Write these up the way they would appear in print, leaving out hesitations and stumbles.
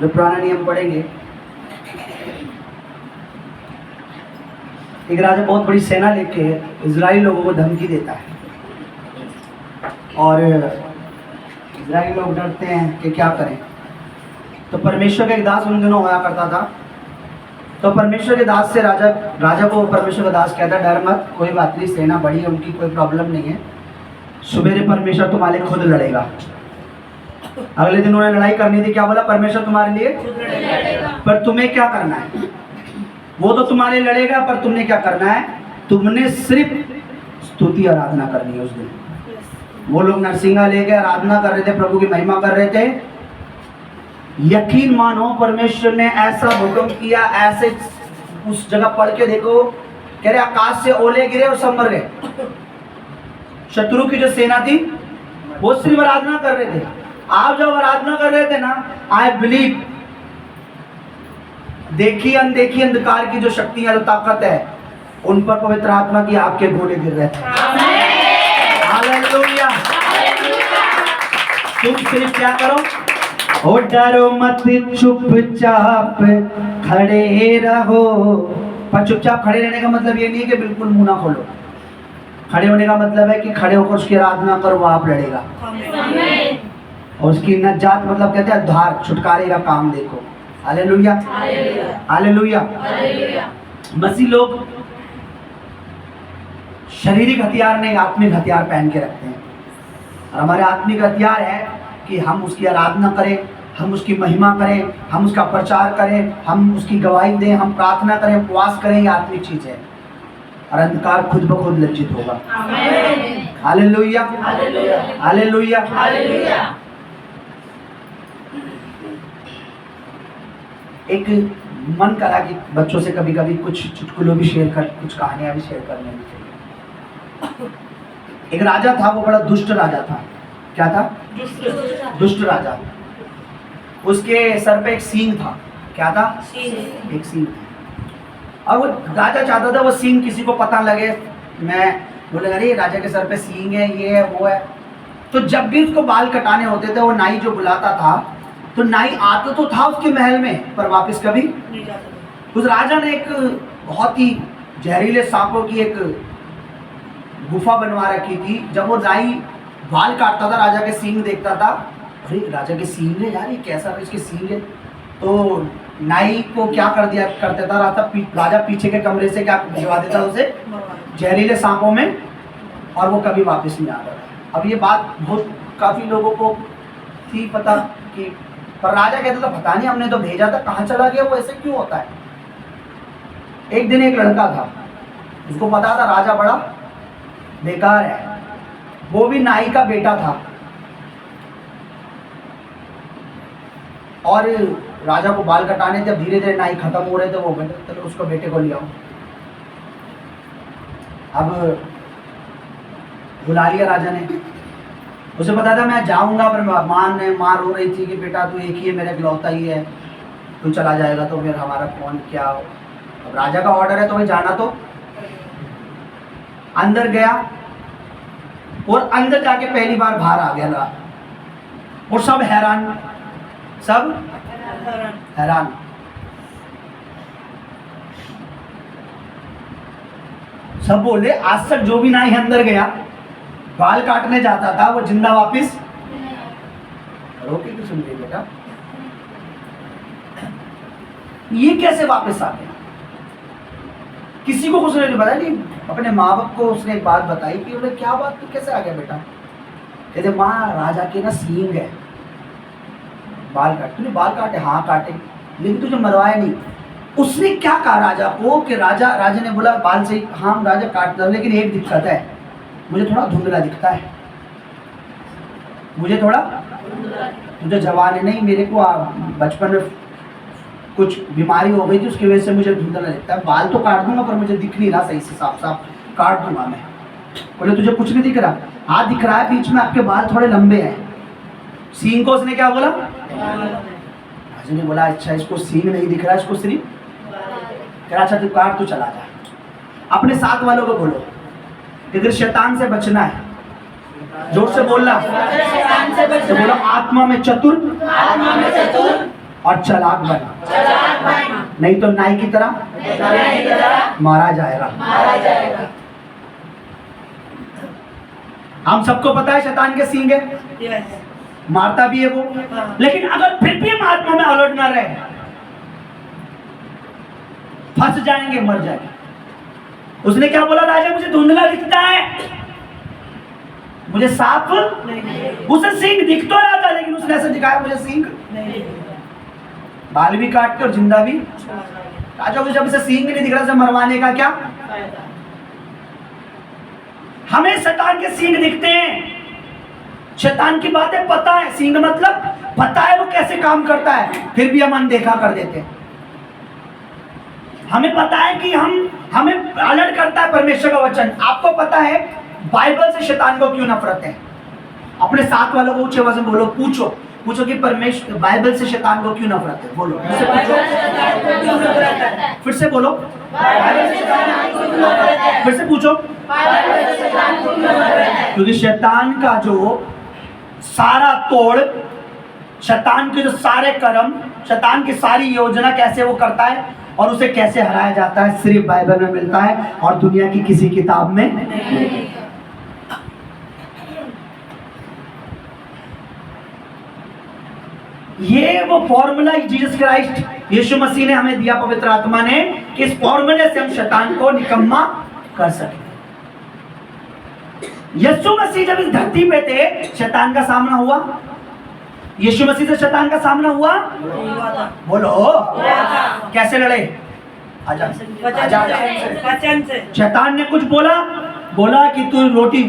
जो पुराना नियम पढ़ेंगे, एक राजा बहुत बड़ी सेना लेके इजराइली लोगों को धमकी देता है और इजराइली लोग डरते हैं कि क्या करें। तो परमेश्वर का एक दास उन दिनों होया करता था। तो परमेश्वर के दास से राजा को परमेश्वर का दास कहता, डर मत, कोई बात नहीं, सेना बड़ी है, उनकी कोई प्रॉब्लम नहीं है, सुबेरे परमेश्वर तुम्हारे लिए खुद लड़ेगा। अगले दिन उन्हें लड़ाई करनी थी, क्या बोला, परमेश्वर तुम्हारे लिए पर तुम्हें क्या करना है, वो तो तुम्हारे लिए लड़ेगा, पर तुमने क्या करना है, तुमने सिर्फ स्तुति आराधना करनी है। उस दिन वो लोग नरसिंगा लेके आराधना कर रहे थे, प्रभु की महिमा कर रहे थे। यकीन मानो परमेश्वर ने ऐसा हुक्म किया, ऐसे उस जगह पढ़ के देखो, कह रहे आकाश से ओले गिरे और सब मर गए। शत्रु की जो सेना थी वो सिर्फ आराधना कर रहे थे। आप जब आराधना कर रहे थे ना, आई बिलीव, देखी अनदेखी अंधकार की जो शक्तियां, जो ताकत है, उन पर पवित्र आत्मा की आपके गोले गिर रहे थे। हालेलुया। तुम सिर्फ क्या करो, ओ डरो मत, चुपचाप खड़े रहो। पर चुपचाप खड़े रहने का मतलब ये नहीं है कि बिल्कुल मुंह ना खोलो। खड़े होने का मतलब है कि खड़े होकर उसकी आराधना करो, वो आप लड़ेगा। और उसकी नजात मतलब कहते हैं उद्धार, छुटकारे का काम देखो। Hallelujah, hallelujah. मसीह लोग शारीरिक हथियार नहीं, आत्मिक हथियार पहन के रखते हैं। और हमारे आत्मिक हथियार है कि हम उसकी आराधना करें, हम उसकी महिमा करें, हम उसका प्रचार करें, हम उसकी गवाही दें, हम प्रार्थना करें, उपवास करें। ये आत्मिक चीज है और अंधकार खुद ब खुद लज्जित होगा। Hallelujah, hallelujah, hallelujah. एक मन करा कि बच्चों से कभी कभी कुछ चुटकुलों भी शेयर कर, कुछ कहानियां भी शेयर करने भी चाहिए। एक राजा था, वो बड़ा दुष्ट राजा था। क्या था? दुष्ट राजा। उसके सर पे एक सींग था। क्या था? एक सींग था। और वो राजा चाहता था वो सींग किसी को पता लगे। मैं बोले, अरे राजा के सर पे सींग है, ये है, वो है। तो जब भी उसको बाल कटाने होते थे, वो नाई जो बुलाता था, तो नाई आता तो था उसके महल में, पर वापस कभी नहीं जाता। उस राजा ने एक बहुत ही जहरीले सांपों की एक गुफा बनवा रखी थी। जब वो नाई बाल काटता था, राजा के सींग देखता था, अरे राजा के सींग है यार, ये कैसा इसके सींग है। तो नाई को क्या करता था राजा पीछे के कमरे से क्या भिजवा देता उसे जहरीले सांपों में, और वो कभी वापस नहीं आता था। अब ये बात बहुत काफ़ी लोगों को थी पता कि, पर राजा कहता था पता नहीं, हमने तो भेजा था, कहाँ चला गया वो, ऐसे क्यों होता है। एक दिन एक लड़का था, उसको पता था राजा बड़ा बेकार है, वो भी नाई का बेटा था। और राजा को बाल कटाने जब धीरे धीरे नाई खत्म हो रहे थे, वो तो उसको बेटे को ले आओ। अब बुला लिया राजा ने। उसे पता था मैं जाऊंगा, पर माँ रो रही थी कि बेटा तू एक ही है, मेरा इकलौता ही है, तू चला जाएगा तो फिर हमारा कौन क्या हो। अब राजा का ऑर्डर है तो भाई जाना। तो अंदर गया और अंदर जाके पहली बार बाहर आ गया और सब हैरान, सब हैरान। सब बोले आज तक जो भी नाई अंदर गया बाल काटने जाता था, वो जिंदा वापिस रोके क्यों सुन बेटा, ये कैसे वापस आ गया। किसी को कुछ नहीं पता। नहीं, अपने माँ बाप को उसने एक बात बताई कि बोले क्या बात, तू कैसे आ गया बेटा। कहते माँ राजा के ना सींग है, बाल काट। तूने बाल काटे? हाँ काटे, लेकिन तुझे मरवाया नहीं। उसने क्या कहा राजा को कि राजा ने बोला बाल से, हाँ राजा काटता, लेकिन एक दिक्कत है, मुझे थोड़ा धुंधला दिखता है, मुझे थोड़ा, मुझे जवान है नहीं, मेरे को बचपन में कुछ बीमारी हो गई थी, उसकी वजह से मुझे धुंधला दिखता है। बाल तो काट दूंगा पर मुझे दिख नहीं रहा सही से, साफ साफ काट दूंगा मैं। बोले तुझे कुछ नहीं दिख रहा? हाँ दिख रहा है, बीच में आपके बाल थोड़े लंबे हैं। सींग को उसने क्या बोला? राजा ने बोला अच्छा इसको सींग नहीं दिख रहा, इसको सिर्फ कह अच्छा तू काट, तू चला जा। अपने साथ वालों को बोलो इधर शैतान से बचना है, जोर से बोलना। तो बोलो आत्मा में चतुर, और चालाक बना, नहीं तो नाई की तरह मारा जाएगा। हम सबको पता है शैतान के सींग है, मारता भी है वो, लेकिन अगर फिर भी हम आत्मा में अलर्ट ना रहे, फंस जाएंगे, मर जाएंगे। उसने क्या बोला, राजा मुझे धुंधला दिखता है, मुझे साफ उसे सींग दिख तो रहा था, लेकिन उसने ऐसे दिखाया मुझे सींग, बाल भी काट के और जिंदा भी। राजा को जब इसे सींग नहीं दिख रहा, से मरवाने का क्या। हमें शैतान के सींग दिखते हैं, शैतान की बातें पता है, सींग मतलब पता है वो कैसे काम करता है, फिर भी हम अनदेखा कर देते हैं। हमें पता है कि हमें अलर्ट करता है परमेश्वर का वचन। आपको पता है बाइबल से शैतान को क्यों नफरत है? अपने साथ वालों को ऊंचे आवाज में बोलो, पूछो कि परमेश्वर बाइबल से शैतान को क्यों नफरत है। बोलो, फिर से बोलो, फिर से पूछो। क्योंकि शैतान का जो सारा तोड़, शैतान के जो सारे कर्म, शैतान की सारी योजना कैसे वो करता है और उसे कैसे हराया जाता है, सिर्फ बाइबल में मिलता है और दुनिया की किसी किताब में नहीं। ये वो फॉर्मूला जीसस क्राइस्ट यीशु मसीह ने हमें दिया, पवित्र आत्मा ने, कि इस फॉर्मूले से हम शैतान को निकम्मा कर सके। यीशु मसीह जब इस धरती पे थे, शैतान का सामना हुआ? यीशु मसीह से शैतान का सामना हुआ? बोलो, कैसे लड़े? आजा। शैतान ने कुछ बोला कि तू रोटी,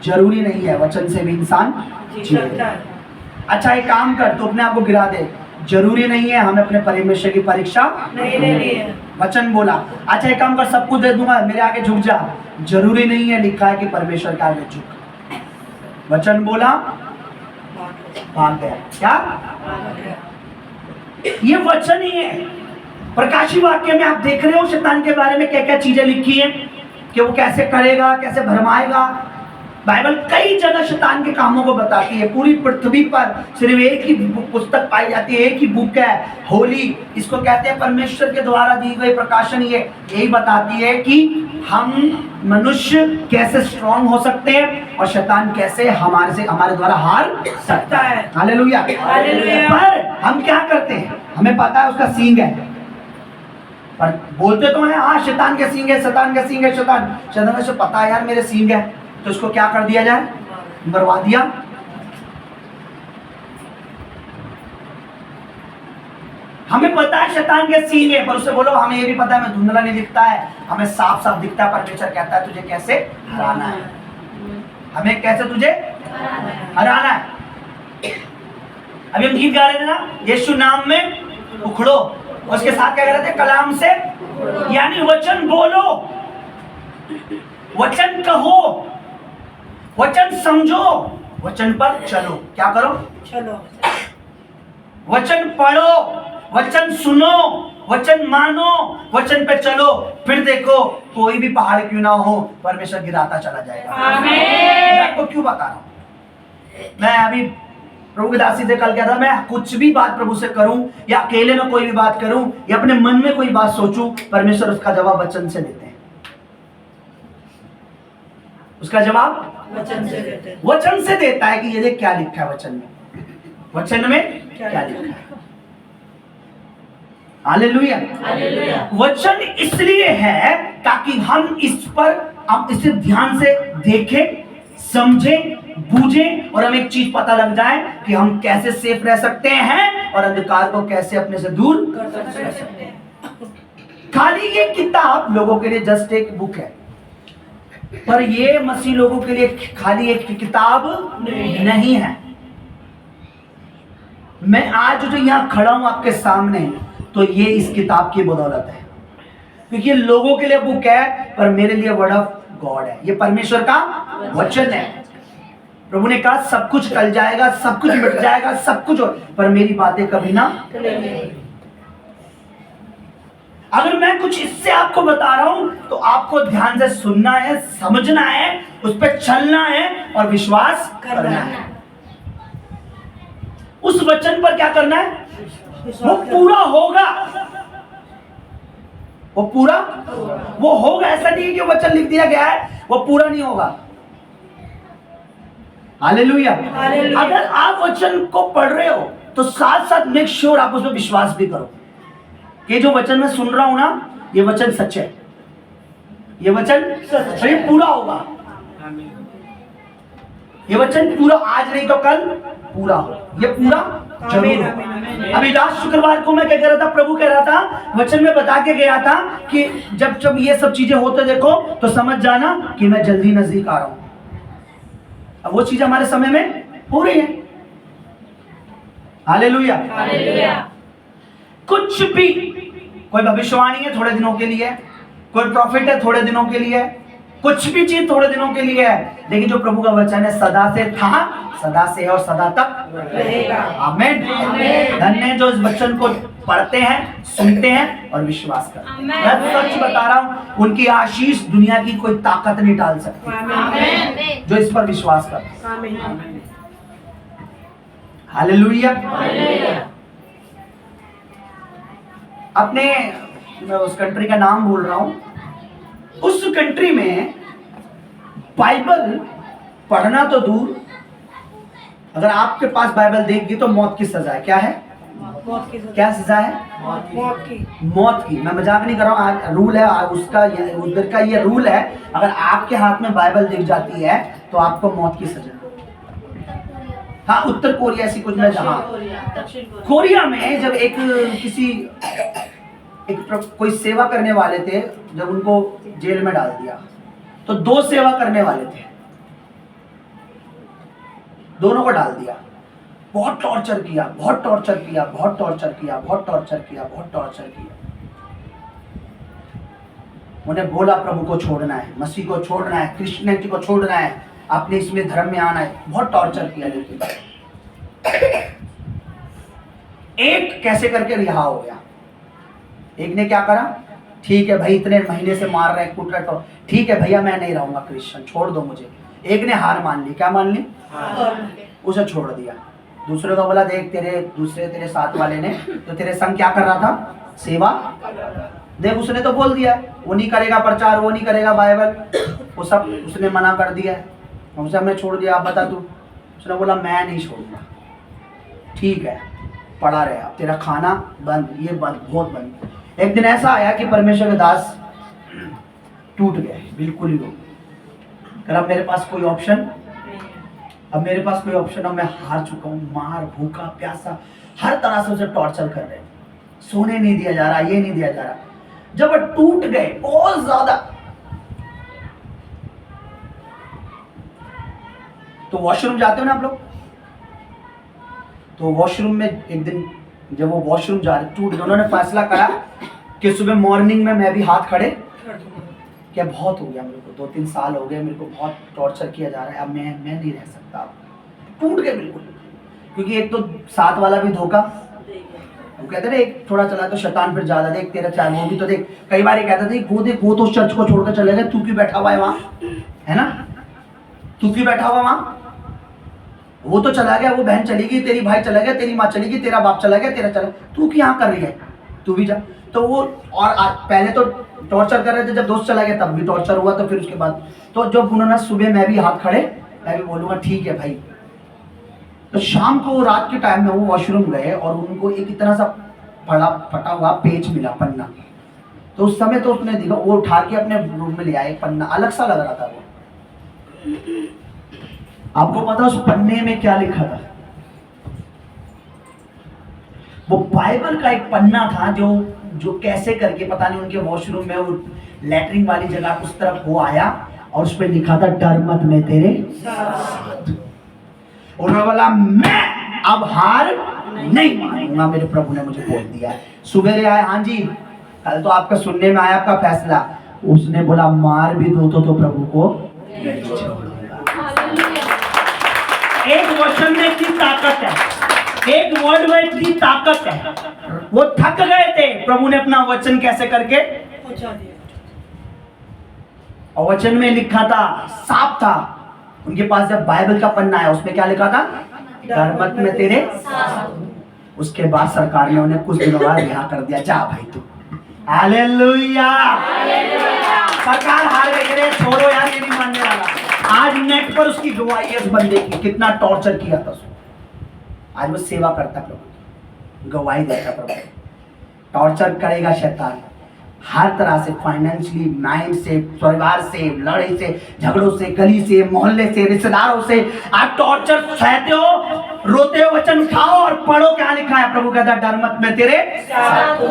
जरूरी नहीं है वचन से भी इंसान जीता। अच्छा एक काम कर, तू अपने आप को गिरा दे, जरूरी नहीं है हमें अपने परमेश्वर की परीक्षा नहीं लेनी है। वचन बोला। अच्छा एक काम कर, सब कुछ दे दूंगा, मेरे आगे झुक जा, जरूरी नहीं है लिखा है कि परमेश्वर के आगे झुक। वचन बोला, भाग गया। क्या? ये वचन ही है। प्रकाशी वाक्य में आप देख रहे हो शैतान के बारे में क्या क्या चीजें लिखी हैं, कि वो कैसे करेगा, कैसे भरमाएगा। बाइबल कई जगह शैतान के कामों को बताती है। पूरी पृथ्वी पर सिर्फ एक ही पुस्तक पाई जाती है, एक ही बुक है, होली, इसको कहते हैं परमेश्वर के द्वारा दी गई प्रकाशन। ये यही बताती है कि हम मनुष्य कैसे स्ट्रांग हो सकते हैं और शैतान कैसे हमारे द्वारा हार सकता है। हालेलुया। पर हम क्या करते हैं, हमें पता है उसका सींग है, पर बोलते तो हैं हाँ शैतान के सींग है, शैतान के सींग है, शैतान से पता है यार मेरे सींग है, तो इसको क्या कर दिया जाए, मरवा दिया। हमें पता है शैतान के सींग है, पर उससे बोलो हमें ये भी पता है हमें धुंधला नहीं दिखता है, हमें साफ साफ दिखता है। परमेश्वर कहता है तुझे कैसे हराना है, हमें कैसे तुझे हराना है। अभी हम गीत गा रहे थे ना, यीशु नाम में उखड़ो, उसके साथ क्या कह रहे थे, कलाम से, यानी वचन बोलो, वचन कहो, वचन समझो, वचन पर चलो। क्या करो? चलो। वचन पढ़ो, वचन सुनो, वचन मानो, वचन पे चलो, फिर देखो कोई भी पहाड़ क्यों ना हो, परमेश्वर गिराता चला जाएगा। आमीन। मैं आपको क्यों बता रहा हूं, मैं अभी प्रभु की दासी से कल क्या था, मैं कुछ भी बात प्रभु से करूं या अकेले में कोई भी बात करूं या अपने मन में कोई बात सोचूं, परमेश्वर उसका जवाब वचन से देते हैं। उसका जवाब वचन से देता है कि ये देख क्या लिखा है वचन में, वचन में क्या लिखा है। हालेलुया। वचन इसलिए है ताकि हम इसे ध्यान से देखें, समझें, बूझें और हमें एक चीज पता लग जाए कि हम कैसे सेफ रह सकते हैं और अंधकार को कैसे अपने से दूर कर सकते हैं। खाली ये किताब लोगों के लिए जस्ट एक बुक है, पर ये मसीह लोगों के लिए खाली एक किताब नहीं है। मैं आज जो यहाँ खड़ा हूं आपके सामने, तो ये इस किताब की बदौलत है, क्योंकि ये लोगों के लिए बुक है, पर मेरे लिए वर्ड ऑफ गॉड है। ये परमेश्वर का वचन है। प्रभु ने कहा सब कुछ टल जाएगा, सब कुछ मिट जाएगा, सब कुछ, पर मेरी बातें कभी ना। अगर मैं कुछ इससे आपको बता रहा हूं तो आपको ध्यान से सुनना है, समझना है, उस पर चलना है और विश्वास करना है। उस वचन पर क्या करना है? वो पूरा होगा, वो पूरा वो होगा। ऐसा नहीं है कि वचन लिख दिया गया है वो पूरा नहीं होगा। हालेलुया। अगर आप वचन को पढ़ रहे हो तो साथ साथ मेक श्योर आप उसमें विश्वास भी करो कि जो वचन मैं सुन रहा हूं ना, ये वचन सच है, ये वचन ये पूरा होगा, ये वचन पूरा आज नहीं तो कल पूरा हो, ये पूरा जरूर हो। अभी लास्ट शुक्रवार को मैं क्या कह रहा था, प्रभु कह रहा था वचन में बता के गया था कि जब जब ये सब चीजें होते देखो तो समझ जाना कि मैं जल्दी नजदीक आ रहा हूं। अब वो चीज हमारे समय में हो रही है। हालेलुया। कुछ भी, कोई भविष्यवाणी है थोड़े दिनों के लिए, कोई प्रॉफिट है थोड़े दिनों के लिए, कुछ भी चीज थोड़े दिनों के लिए है, लेकिन जो प्रभु का वचन है सदा से था, सदा से और सदा तक रहेगा। आमीन। धन्य है जो इस वचन को पढ़ते हैं, सुनते हैं और विश्वास करते हैं। मैं सच बता रहा हूं, उनकी आशीष दुनिया की कोई ताकत नहीं डाल सकती जो इस पर विश्वास करते हैं। हालेलुया। अपने, मैं उस कंट्री का नाम बोल रहा हूं, उस कंट्री में बाइबल पढ़ना तो दूर, अगर आपके पास बाइबल देगी तो मौत की सजा है। क्या है? मौत की सजा। क्या सजा है? मौत की। मैं मजाक नहीं कर रहा हूँ, रूल है उसका, ये उधर का ये रूल है। अगर आपके हाथ में बाइबल दिख जाती है तो आपको मौत की सजा। हाँ, उत्तर कोरिया ऐसी कुछ में, जहाँ कोरिया में जब कोई सेवा करने वाले थे, जब उनको जेल में डाल दिया तो 2 सेवा करने वाले थे, दोनों को डाल दिया। बहुत टॉर्चर किया, बहुत टॉर्चर किया, बहुत टॉर्चर किया, बहुत टॉर्चर किया, बहुत टॉर्चर किया। उन्हें बोला प्रभु को छोड़ना है, मसीह को छोड़ना है, क्रिश्चियनिटी को छोड़ना है, अपने इसमें धर्म में आना है। बहुत टॉर्चर किया, लेकिन एक कैसे करके रिहा हो गया। एक ने क्या करा, ठीक है भाई इतने महीने से मार रहे हैं, कूट रहे, तो ठीक है भैया मैं नहीं रहूंगा क्रिश्चियन, छोड़ दो मुझे। एक ने हार मान ली। क्या मान ली? उसे छोड़ दिया। दूसरे को बोला देख तेरे साथ वाले ने तो तेरे संग क्या कर रहा था, सेवा, देख उसने तो बोल दिया वो नहीं करेगा प्रचार, वो नहीं करेगा बाइबल, वो सब उसने मना कर दिया, उसे हमने छोड़ दिया। आप बता तू। उसने बोला मैं नहीं छोड़ूंगा। ठीक है, पड़ा रहे, अब तेरा खाना बंद, ये बंद, बहुत बंद। एक दिन ऐसा आया कि परमेश्वर के दास टूट गए बिल्कुल ही। अब मेरे पास कोई ऑप्शन, अब मेरे पास कोई ऑप्शन, अब मैं हार चुका हूँ, मार, भूखा, प्यासा, हर तरह से उसे टॉर्चर कर रहे हैं, सोने नहीं दिया जा रहा, ये नहीं दिया जा रहा। जब वो टूट गए बहुत ज्यादा, तो वॉशरूम जाते हो ना आप लोग, तो वॉशरूम में एक दिन जब वो वॉशरूम जा रहे, टूट गए, उन्होंने फैसला करा कि सुबह मॉर्निंग में मैं भी हाथ खड़े, क्या बहुत हो गया मेरे को, 2-3 साल हो गए, मेरे को बहुत टॉर्चर किया जा रहा है, अब मैं नहीं रह सकता। टूट गए बिल्कुल, क्योंकि एक तो साथ वाला भी धोखा, वो कहते ना एक थोड़ा चला तो शैतान फिर ज्यादा, देख तेरा चाल, वो भी तो देख, कई बार कहते थे वो देख वो तो चर्च को छोड़कर चले गए, तू क्यों बैठा हुआ है वहां, है ना, तू क्यों बैठा हुआ वहां, वो तो चला गया, वो बहन चली गई, तेरी भाई चला गया, तेरी माँ चली गई, तेरा बाप चला गया, तेरा चला, तू क्या कर रही है, तू भी जा। तो वो और पहले तो टॉर्चर कर रहे थे, जब दोस्त चला गया तब भी टॉर्चर हुआ, तो फिर उसके बाद तो जब उन्होंने सुबह मैं भी हाथ खड़े, मैं भी बोलूँगा ठीक है भाई। तो शाम को रात के टाइम में वो वॉशरूम गए और उनको एक इतना सा फटा हुआ पेज मिला, पन्ना। तो उस समय तो उसने देखा, वो उठा के अपने रूम में ले आए, पन्ना अलग सा लग रहा था वो। आपको पता उस पन्ने में क्या लिखा था? वो बाइबल का एक पन्ना था, जो कैसे करके पता नहीं उनके वॉशरूम में वो लैट्रिन वाली जगह उस तरफ वो आया और उस पर लिखा था डर मत मैं तेरे साथ। उन्होंने बोला मैं अब हार नहीं मानूंगा, मेरे प्रभु ने मुझे बोल दिया। सुबह आए, हाँ जी कल तो आपका सुनने में आया आपका फैसला। उसने बोला मार भी दो तो प्रभु को नहीं छोड़ूंगा। एक वचन में इतनी ताकत है, एक वर्ड में इतनी ताकत है। वो थक गए थे, प्रभु ने अपना वचन कैसे करके पहुंचा दिया। और वचन में लिखा था, साफ था, उनके पास जब बाइबल का पन्ना है उसमें क्या लिखा था, डर मत मैं तेरे साथ हूं। उसके बाद सरकार ने उन्हें कुछ दिनों बाद रिहा कर दिया, जा भाई तू। हालेलुया। सरकार हार गई, अरे छोड़ो यार, ये नहीं मानने वाला। आज नेट पर उसकी गवाही है, उस बंदे की कितना टॉर्चर किया था उसको। आज वो सेवा करता प्रभु, गवाही देता प्रभु। टॉर्चर करेगा शैतान हर तरह से, फाइनेंशियली, माइंड से, परिवार से, लड़ाई से, झगड़ों से, गली से, मोहल्ले से, रिश्तेदारों से। आप टॉर्चर सहते हो, रोते हो, वचन उठाओ और पढ़ो क्या लिखा है। प्रभु कहता डर मत, मैं तेरे साथ हूं।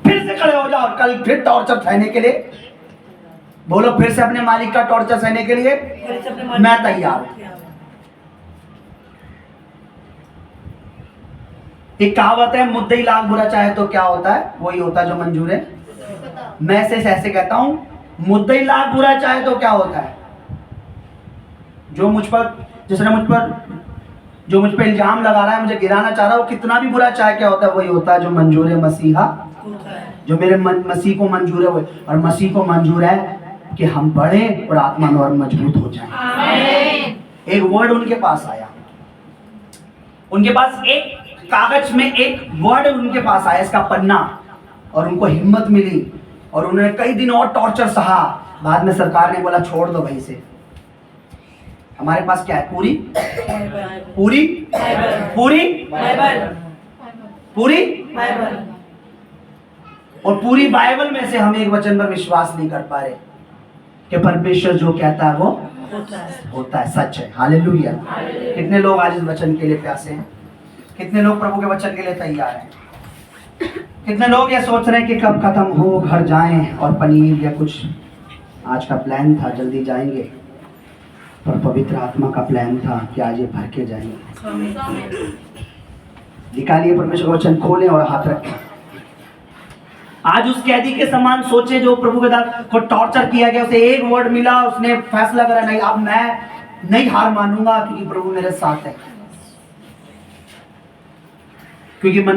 फिर से खड़े हो जाओ, कल फिर टॉर्चर सहने के लिए बोलो, फिर से अपने मालिक का टॉर्चर सहने के लिए मैं तैयार हूं। एक कहावत है, मुद्दई लाख बुरा चाहे तो क्या होता है, वही होता है जो मंजूर है। मैं से ऐसे कहता हूं, मुद्दई लाख बुरा चाहे तो क्या होता है, जो मुझ पर इल्जाम लगा रहा है, मुझे गिराना चाह रहा है, वो कितना भी बुरा चाहे क्या होता है, वही होता है जो मंजूर है मसीहा, जो मेरे मसीह को मंजूर है। वो और मसीह को मंजूर है कि हम बढ़े और आत्मा में और मजबूत हो जाएं। एक वर्ड उनके पास आया, उनके पास एक कागज में एक वर्ड उनके पास आया, इसका पन्ना, और उनको हिम्मत मिली और उन्होंने कई दिन और टॉर्चर सहा। बाद में सरकार ने बोला छोड़ दो भाई से। हमारे पास क्या है, पूरी पूरी पूरी पूरी और पूरी बाइबल में से हम एक वचन पर विश्वास नहीं कर पा रहे कि परमेश्वर जो कहता है वो होता है, सच है। हालेलुया। कितने लोग आज इस वचन के लिए प्यासे हैं, कितने लोग प्रभु के वचन के लिए तैयार हैं, कितने लोग ये सोच रहे हैं कि कब खत्म हो, घर जाएं और पनीर या कुछ, आज का प्लान था जल्दी जाएंगे, पर पवित्र आत्मा का प्लान था कि आज ये भर के जाएंगे। निकालिए परमेश्वर का वचन, खोलें और हाथ रखें। आज उस कैदी के समान सोचे जो प्रभु के दास को टॉर्चर किया गया, उसे एक वर्ड मिला, उसने फैसला करा नहीं, अब मैं नहीं हार मानूंगा क्योंकि प्रभु मेरे साथ है, क्योंकि